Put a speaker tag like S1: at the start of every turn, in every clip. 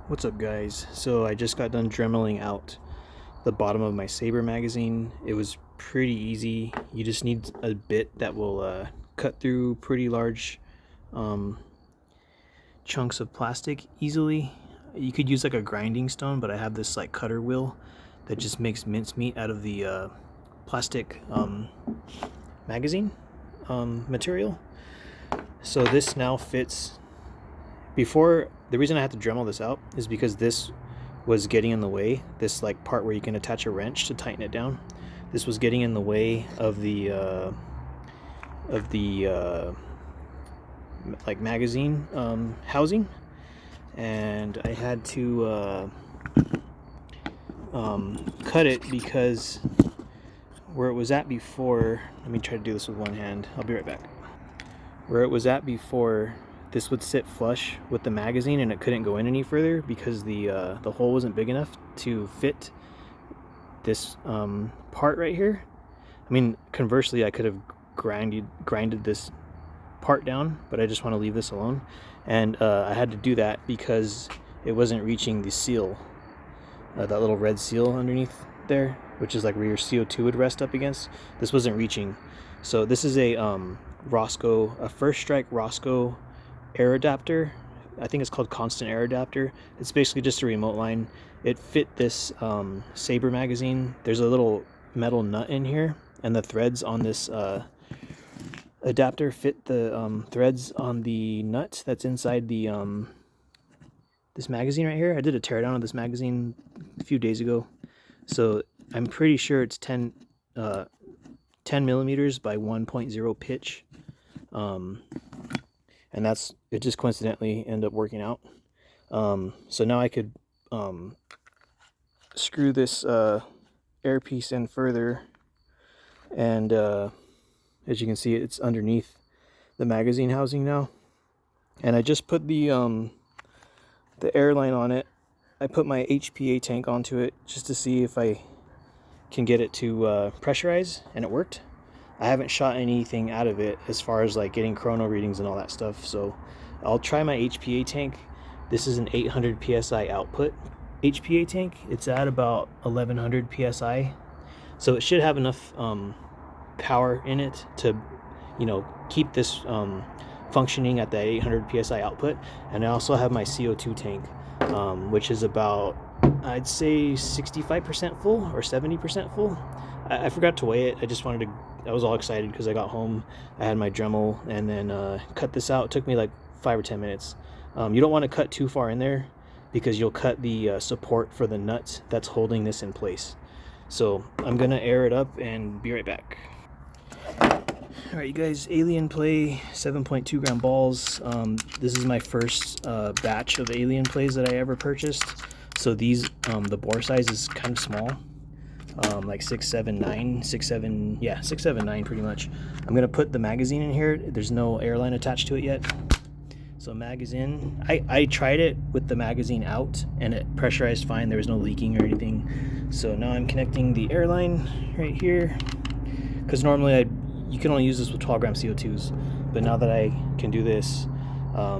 S1: What's up, guys? So I just got done dremeling out the bottom of my Sabre magazine. It was pretty easy. You just need a bit that will cut through pretty large um, chunks of plastic easily. You could use like a grinding stone, but I have this like cutter wheel that just makes mincemeat out of the plastic magazine material. So this now fits. Before, the reason I had to dremel this out is because this was getting in the way. This like part where you can attach a wrench to tighten it down. This was getting in the way of the like magazine housing, and I had to cut it because where it was at before. Let me try to do this with one hand. I'll be right back. Where it was at before, this would sit flush with the magazine and it couldn't go in any further because the hole wasn't big enough to fit this part right here. I mean, conversely, I could have grinded this part down, but I just want to leave this alone. And I had to do that because it wasn't reaching the seal, that little red seal underneath there, which is like where your CO2 would rest up against. This wasn't reaching. So this is a Roscoe, a First Strike Roscoe air adapter. I think it's called constant air adapter. It's basically just a remote line. It fit this Sabre magazine. There's a little metal nut in here, and the threads on this adapter fit the threads on the nut that's inside the this magazine right here. I did a teardown of this magazine a few days ago, so I'm pretty sure it's 10 millimeters by 1.0 pitch. And that's it. Just coincidentally ended up working out. So now I could screw this air piece in further, and as you can see, it's underneath the magazine housing now. And I just put the airline on it. I put my HPA tank onto it just to see if I can get it to pressurize, and it worked. I haven't shot anything out of it as far as like getting chrono readings and all that stuff, so I'll try my HPA tank. This is an 800 psi output HPA tank. It's at about 1100 psi, so it should have enough power in it to, keep this functioning at that 800 psi output. And I also have my CO2 tank, which is about, I'd say 65% full or 70% full. I forgot to weigh it. I was all excited because I got home, I had my Dremel, and then cut this out. It took me like 5 or 10 minutes. You don't want to cut too far in there because you'll cut the support for the nuts that's holding this in place. So I'm gonna air it up and be right back. Alright, you guys, Alien Play 7.2 gram balls. This is my first batch of Alien Plays that I ever purchased. So these, the bore size is kind of small. Like 6.7 pretty much. I'm gonna put the magazine in here. There's no airline attached to it yet, so magazine. I tried it with the magazine out and it pressurized fine. There was no leaking or anything. So now I'm connecting the airline right here, because normally you can only use this with 12 gram CO2s, but now that I can do this, I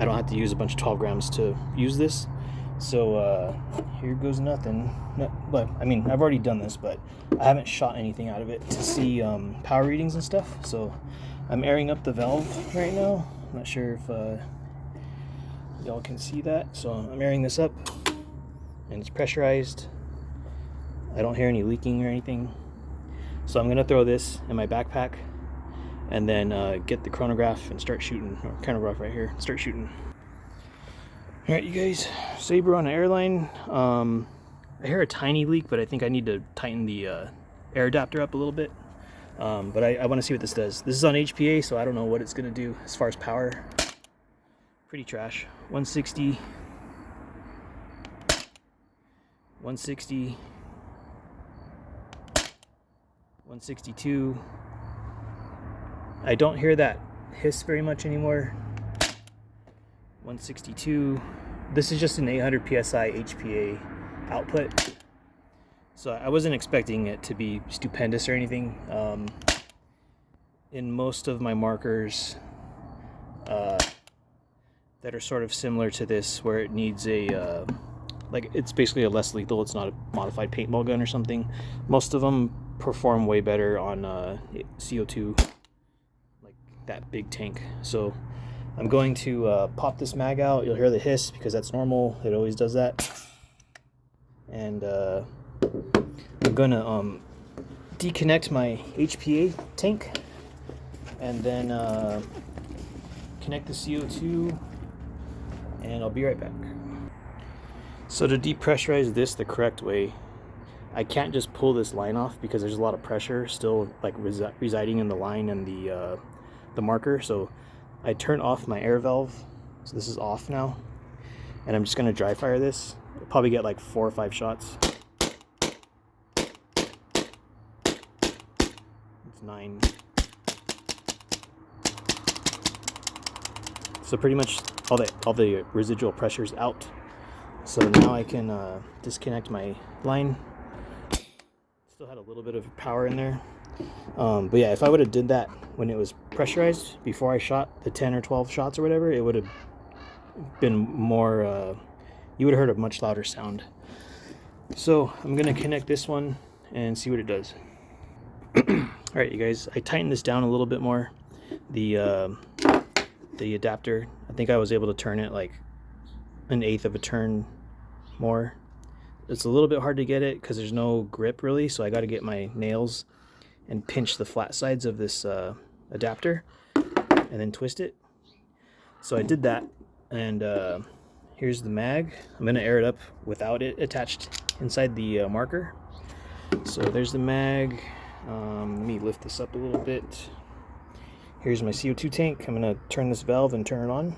S1: don't have to use a bunch of 12 grams to use this. So here goes nothing. But I mean, I've already done this, but I haven't shot anything out of it to see power readings and stuff. So I'm airing up the valve right now. I'm not sure if y'all can see that. So I'm airing this up, and it's pressurized. I don't hear any leaking or anything. So I'm gonna throw this in my backpack and then get the chronograph and start shooting. Or chronograph right here. Start shooting. Alright, you guys, Sabre on an airline. I hear a tiny leak, but I think I need to tighten the air adapter up a little bit. But I want to see what this does. This is on HPA, so I don't know what it's going to do as far as power. Pretty trash. 160. 160. 162. I don't hear that hiss very much anymore. 162. This is just an 800 psi HPA output, so I wasn't expecting it to be stupendous or anything. In most of my markers, that are sort of similar to this, where it needs a like, it's basically a less lethal, it's not a modified paintball gun or something. Most of them perform way better on CO2, like that big tank. So I'm going to pop this mag out. You'll hear the hiss because that's normal, it always does that. And I'm gonna deconnect my HPA tank and then connect the CO2, and I'll be right back. So to depressurize this the correct way, I can't just pull this line off because there's a lot of pressure still like residing in the line and the marker. So I turn off my air valve, so this is off now, and I'm just gonna dry fire this. I'll probably get like 4 or 5 shots. It's 9. So pretty much all the residual pressure is out. So now I can disconnect my line. Still had a little bit of power in there. But yeah, if I would have did that when it was pressurized before I shot the 10 or 12 shots or whatever, it would have been more, you would have heard a much louder sound. So I'm going to connect this one and see what it does. Alright, you guys, I tightened this down a little bit more. The adapter, I think I was able to turn it like 1/8 of a turn more. It's a little bit hard to get it because there's no grip really, so I got to get my nails and pinch the flat sides of this adapter and then twist it. So I did that, and here's the mag. I'm going to air it up without it attached inside the marker. So there's the mag. Let me lift this up a little bit. Here's my CO2 tank. I'm going to turn this valve and turn it on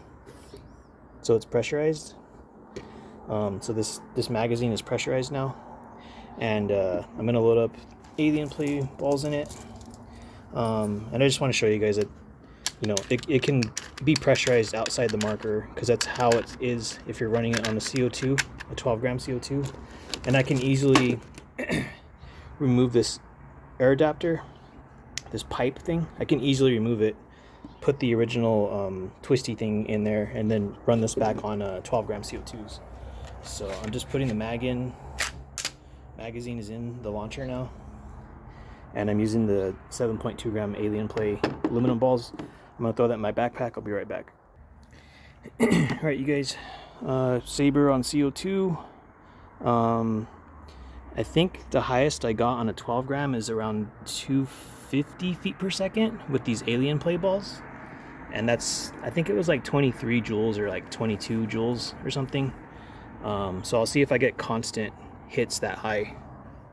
S1: so it's pressurized. So this magazine is pressurized now, and I'm gonna load up alien play balls in it, and I just want to show you guys that, you know, it can be pressurized outside the marker because that's how it is if you're running it on a CO2, a 12-gram CO2. And I can easily remove this air adapter, this pipe thing. I can easily remove it, put the original twisty thing in there, and then run this back on 12-gram CO2s. So I'm just putting the mag in. Magazine is in the launcher now, and I'm using the 7.2 gram alien play aluminum balls. I'm gonna throw that in my backpack. I'll be right back. All right, you guys, Sabre on CO2. I think the highest I got on a 12 gram is around 250 feet per second with these alien play balls, and that's, I think it was like 23 joules or like 22 joules or something. So I'll see if I get constant hits that high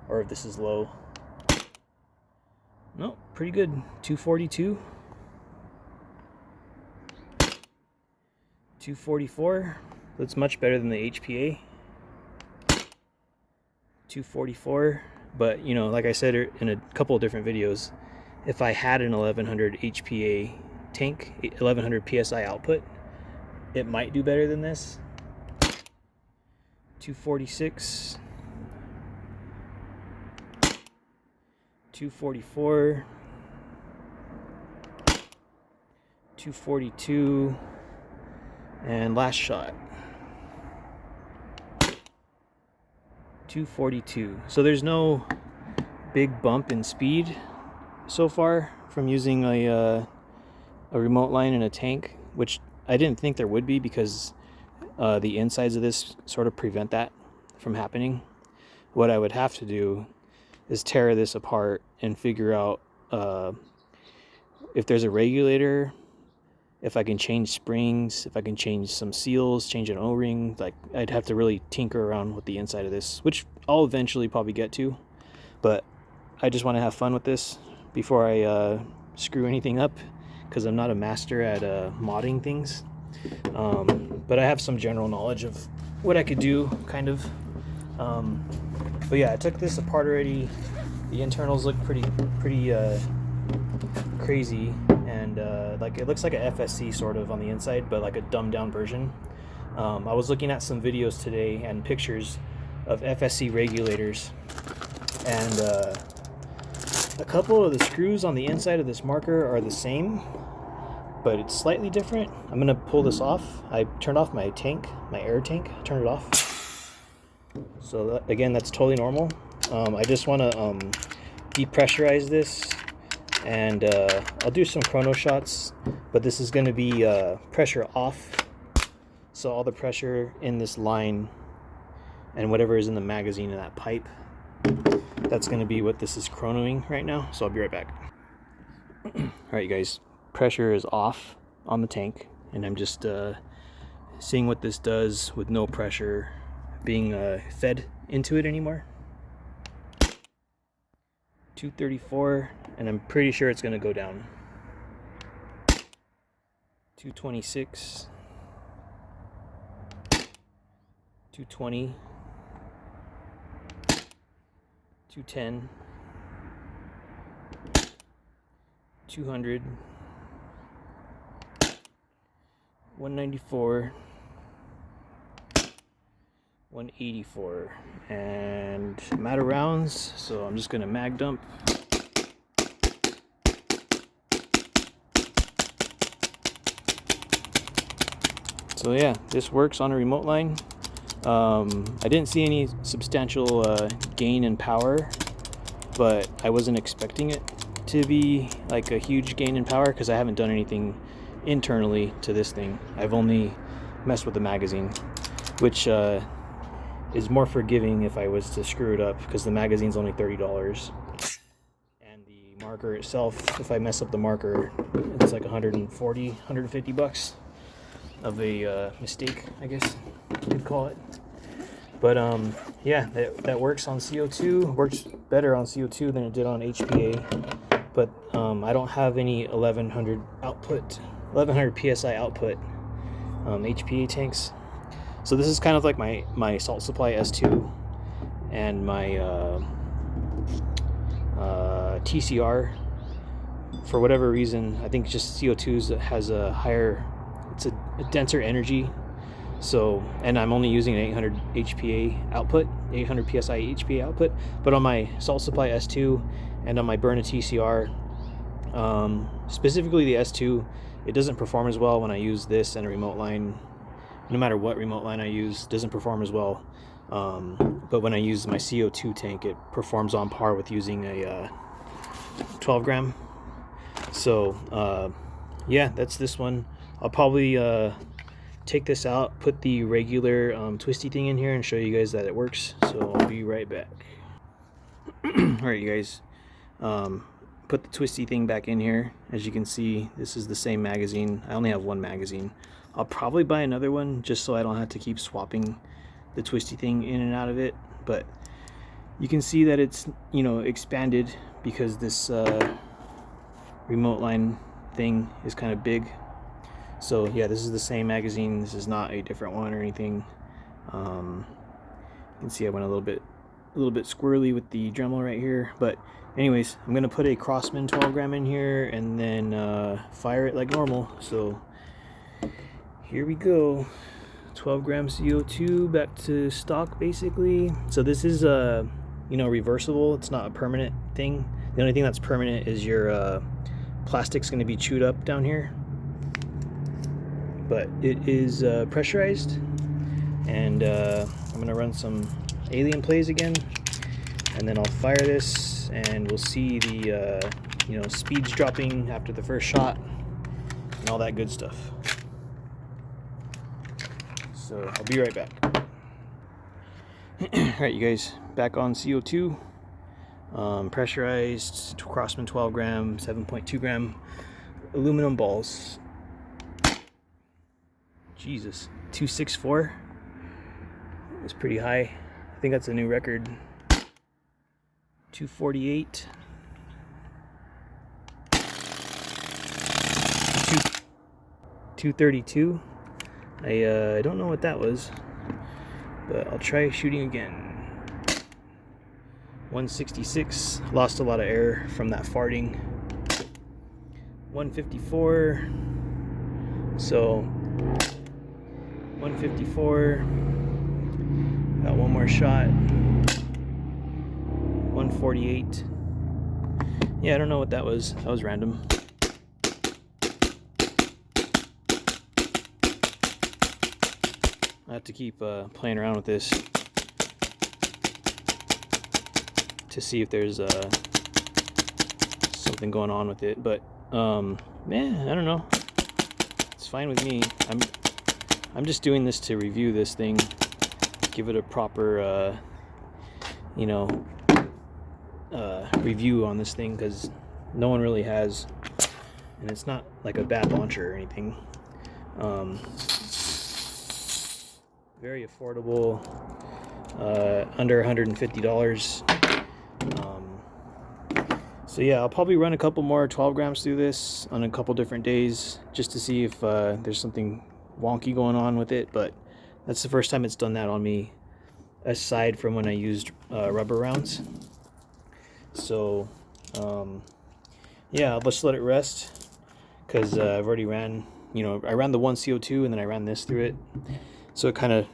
S1: or if this is low. No, pretty good. 242, 244. That's much better than the HPA. 244. But you know, like I said in a couple of different videos, if I had an 1100 HPA tank, 1100 PSI output, it might do better than this. 246, 244, 242, and last shot, 242. So there's no big bump in speed so far from using a remote line in a tank, which I didn't think there would be because the insides of this sort of prevent that from happening. What I would have to do is tear this apart and figure out if there's a regulator, if I can change springs, if I can change some seals, change an O-ring. Like, I'd have to really tinker around with the inside of this, which I'll eventually probably get to, but I just want to have fun with this before I screw anything up, because I'm not a master at modding things. But I have some general knowledge of what I could do, kind of. But yeah, I took this apart already. The internals look pretty crazy, and like it looks like a FSC sort of on the inside, but like a dumbed down version. I was looking at some videos today and pictures of FSC regulators, and a couple of the screws on the inside of this marker are the same, but it's slightly different. I'm gonna pull this off. I turned off my tank, my air tank, turned it off. So that, again, that's totally normal. I just want to depressurize this, and I'll do some chrono shots, but this is going to be pressure off. So all the pressure in this line and whatever is in the magazine in that pipe, that's going to be what this is chronoing right now. So I'll be right back. Alright, you guys, pressure is off on the tank, and I'm just seeing what this does with no pressure being fed into it anymore. 234, and I'm pretty sure it's going to go down. 226, 220, 210, 200, 194, 184, and I'm out of rounds, so I'm just gonna mag dump. So yeah, this works on a remote line. I didn't see any substantial gain in power, but I wasn't expecting it to be like a huge gain in power because I haven't done anything internally to this thing. I've only messed with the magazine, which is more forgiving if I was to screw it up, because the magazine's only $30, and the marker itself, if I mess up the marker, it's like 140, 150 bucks of a mistake, I guess you could call it. But yeah, that works on CO2. Works better on CO2 than it did on HPA. But I don't have any 1100 psi output HPA tanks. So this is kind of like my salt supply S2 and my TCR. For whatever reason, I think just CO2 has a higher, it's a denser energy. So, and I'm only using an 800 HPA output, 800 psi HPA output. But on my salt supply S2 and on my Burna TCR, specifically the S2, it doesn't perform as well when I use this and a remote line. No matter what remote line I use, doesn't perform as well. But when I use my CO2 tank, it performs on par with using a 12 gram. So yeah, that's this one. I'll probably take this out, put the regular twisty thing in here, and show you guys that it works. So I'll be right back. Alright, you guys, put the twisty thing back in here. As you can see, this is the same magazine. I only have one magazine. I'll probably buy another one just so I don't have to keep swapping the twisty thing in and out of it. But you can see that it's, you know, expanded because this remote line thing is kind of big. So yeah, this is the same magazine. This is not a different one or anything. You can see I went a little bit squirrely with the dremel right here. But anyways, I'm gonna put a Crossman 12 gram in here and then fire it like normal. So here we go. 12 gram CO2 back to stock basically. So this is you know, reversible. It's not a permanent thing. The only thing that's permanent is your plastic's going to be chewed up down here. But it is pressurized, and I'm going to run some alien plays again, and then I'll fire this, and we'll see the you know, speeds dropping after the first shot and all that good stuff. So I'll be right back. Alright, you guys, back on CO2. Pressurized Crossman 12 gram, 7.2 gram aluminum balls. Jesus, 264. That's pretty high. I think that's a new record. 248. 232. I don't know what that was, but I'll try shooting again. 166. Lost a lot of air from that farting. 154. So 154. Got one more shot. 148. Yeah, I don't know what that was. That was random. I have to keep playing around with this to see if there's something going on with it. But man, I don't know. It's fine with me. I'm just doing this to review this thing, give it a proper you know, review on this thing, because no one really has, and it's not like a bad launcher or anything. Very affordable, under $150. So yeah, I'll probably run a couple more 12 grams through this on a couple different days just to see if there's something wonky going on with it. But that's the first time it's done that on me, aside from when I used rubber rounds. So yeah, I'll just let it rest, because I've already ran, you know, I ran the one CO2 and then I ran this through it. So it'd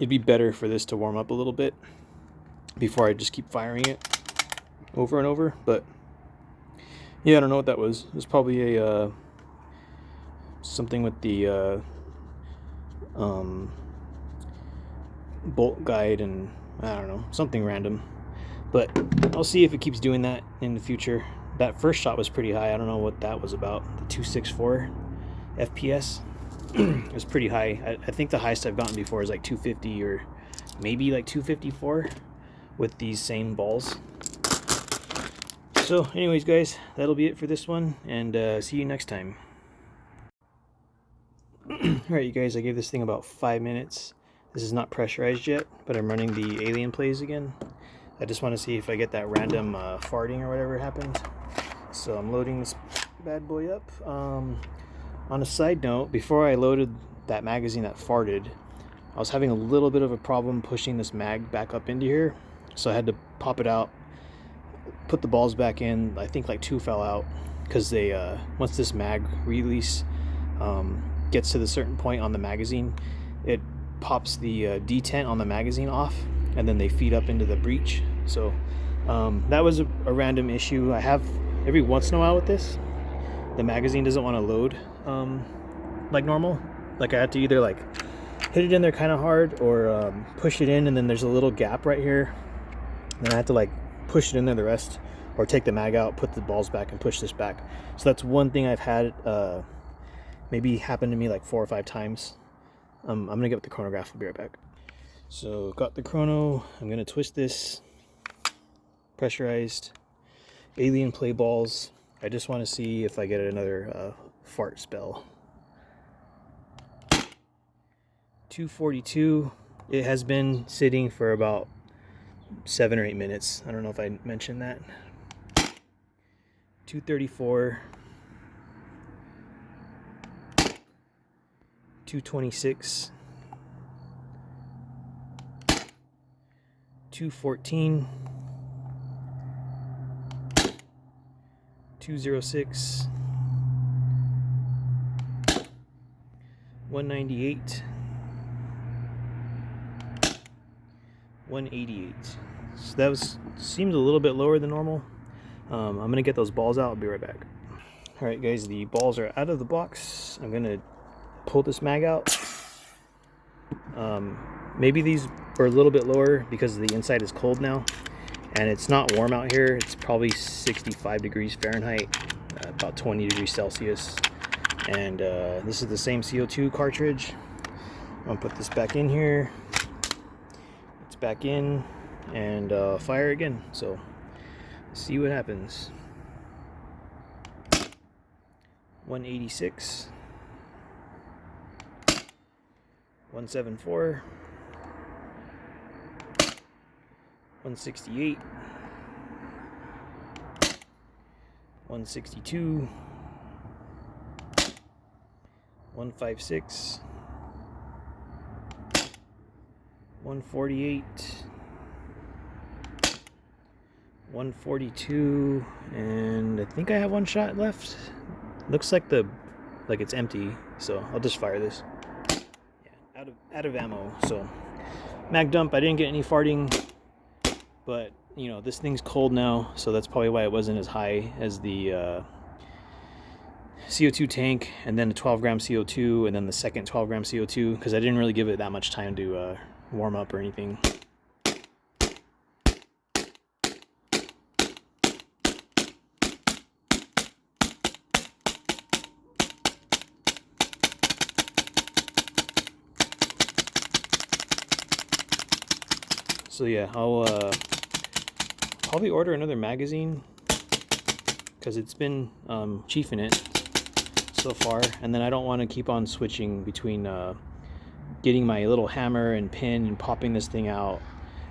S1: be better for this to warm up a little bit before I just keep firing it over and over. But yeah, I don't know what that was. It was probably a something with the bolt guide, and I don't know, something random. But I'll see if it keeps doing that in the future. That first shot was pretty high. I don't know what that was about. The 264 FPS. It was pretty high. I think the highest I've gotten before is like 250 or maybe like 254 with these same balls. So anyways, guys, that'll be it for this one, and see you next time. Alright, you guys, I gave this thing about 5 minutes. This is not pressurized yet, but I'm running the alien plays again. I just want to see if I get that random farting or whatever happened. So I'm loading this bad boy up. On a side note, before I loaded that magazine that farted, I was having a little bit of a problem pushing this mag back up into here. So I had to pop it out, put the balls back in. I think like 2 fell out, because they once this mag release gets to the certain point on the magazine, it pops the detent on the magazine off, and then they feed up into the breech. So that was a random issue I have every once in a while with this. The magazine doesn't want to load like normal. Like I have to either like hit it in there kind of hard, or push it in, and then there's a little gap right here. Then I have to like push it in there the rest, or take the mag out, put the balls back, and push this back. So that's one thing I've had maybe happen to me like 4 or 5 times. I'm gonna get with the chronograph. I'll be right back. So got the chrono. I'm gonna twist this. Pressurized alien play balls. I just want to see if I get another fart spell. 242. It has been sitting for about 7 or 8 minutes. I don't know if I mentioned that. 234. 226. 214. 206. 198. 188. So that seemed a little bit lower than normal. I'm gonna get those balls out. I'll be right back. All right, guys, the balls are out of the box. I'm gonna pull this mag out. Maybe these are a little bit lower because the inside is cold now, and it's not warm out here. It's probably 65 degrees Fahrenheit, about 20 degrees Celsius. And this is the same CO2 cartridge. I'm gonna put this back in here. It's back in, and fire again. So see what happens. 186. 174. 168. 162. 156. 148. 142, and I think I have 1 shot left. Looks like it's empty, so I'll just fire this. Yeah, out of ammo. So mag dump. I didn't get any farting, but you know, this thing's cold now, so that's probably why it wasn't as high as the CO2 tank, and then a 12-gram CO2, and then the second 12-gram CO2, because I didn't really give it that much time to warm up or anything. So yeah, I'll probably order another magazine, because it's been chiefing it so far, and then I don't want to keep on switching between getting my little hammer and pin and popping this thing out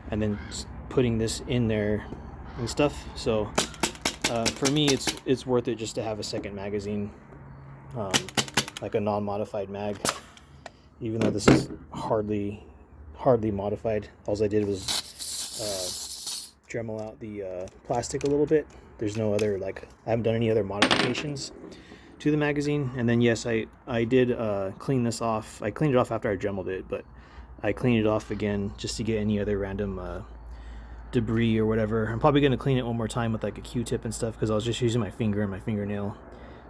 S1: and then putting this in there and stuff. So for me, it's worth it just to have a second magazine, like a non-modified mag, even though this is hardly modified. All I did was dremel out the plastic a little bit. There's no other, like, I haven't done any other modifications to the magazine. And then yes, I did clean this off. I cleaned it off after I dremeled it, but I cleaned it off again just to get any other random debris or whatever. I'm probably going to clean it one more time with like a Q-tip and stuff, because I was just using my finger and my fingernail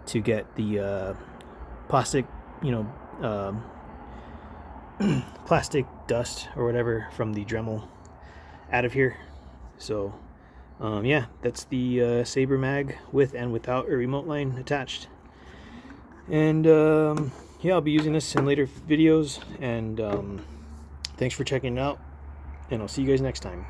S1: to get the plastic, plastic dust or whatever from the Dremel out of here. So yeah, that's the Sabre mag with and without a remote line attached. And yeah, I'll be using this in later videos, and thanks for checking it out, and I'll see you guys next time.